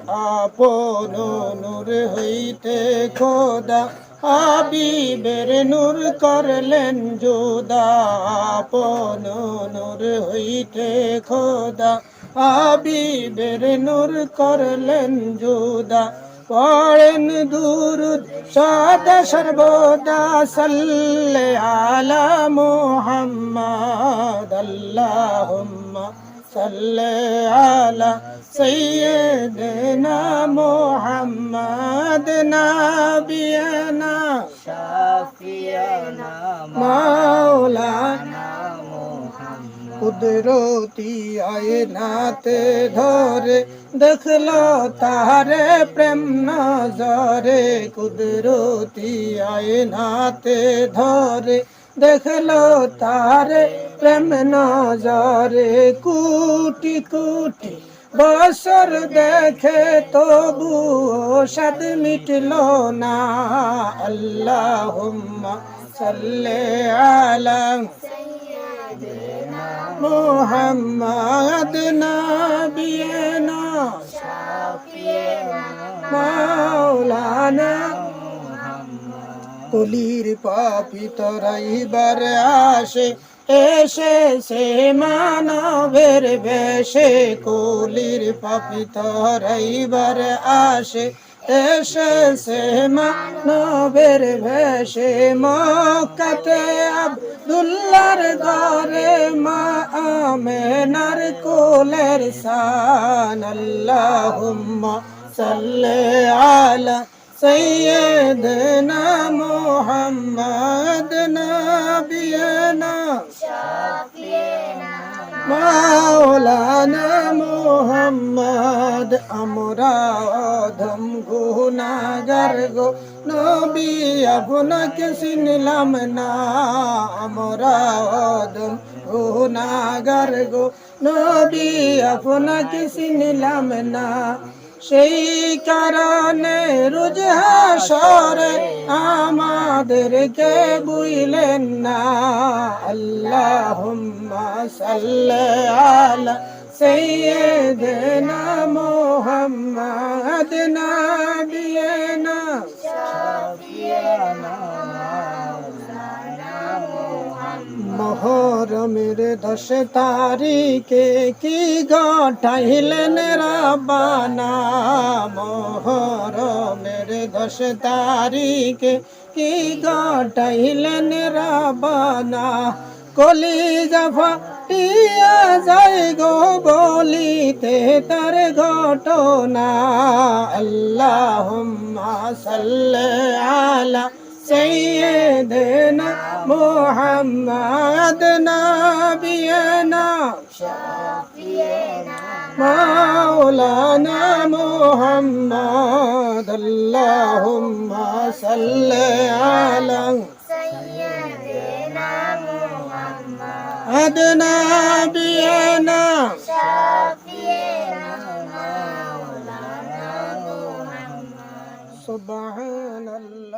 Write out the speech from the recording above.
আপন নূর হইতে খোদা হাবিবের নূর করলেন জুদা। আপন নূর হইতে খোদা হাবিবের নূর করলেন জুদা। পড়েন দুরুদ সদা সর্বদা সাল্লে আলা মুহাম্মাদ। আল্লাহুম্মা সাল্লে আলা সাইয়্যিদিনা মুহাম্মাদ নাবিয়ানা শাফিয়ানা মাওলানা কুদরতি আয়নাতে ধরে দেখলো তারে প্রেম নজরে। কুদরতি আয়নাতে ধরে দেখলো তারে প্রেম নজরে। কোটি কোটি বছর দেখে তবুও স্বাদ মিটলো না। আল্লাহুম্মা সাল্লি আলা মুহাম্মাদ নাবিয়ানা মাওলানা। কলির পাপী তরাইবার আসে এসে সে মানবের বেশে। কলির পাপী তরাইবার আসে এসে সে মানবের ভেষে। মক্কাতে আব্দুল্লাহর ঘরে মা আমেনার কোলের শান। আল্লাহুম্মা সাল্লি আলা সাইয়্যিদিনা মুহাম্মাদ নাবিয়ানা মাওলানা মুহাম্মদ। আমরা অধম গুনাহগার গো নবী আপনাকে চিনলাম না। আমরা অধম গুনাহগার গো নবী আপনাকে চিনলাম না। সেই কারণে রোজ হাসরে আমাদেরকে বুঝলেন না। আল্লাহুম্মা সাল্লি আলা সাইয়্যিদিনা মুহাম্মাদ নাবিয়ানা শাফিয়ানা মুহরমের 10 তারিখে কি ঘটাইলেন রাব্বানা। মুহরমের 10 তারিখে কি ঘটাইলেন রাব্বানা। কলিজা ফাটিয়া যায় গো বলিতে তার ঘটনা। আল্লাহুম্মা সাল্লি আলা সাইয়্যিদিনা মুহাম্মাদ নাবিয়ানা শাফিয়ানা মাওলানা মুহাম্মাদ। আল্লাহুম্মা সাল্লি আলা সাইয়্যিদিনা মুহাম্মাদ নাবিয়ানা শাফিয়ানা মাওলানা মুহাম্মাদ। সুবহানাল্লাহ।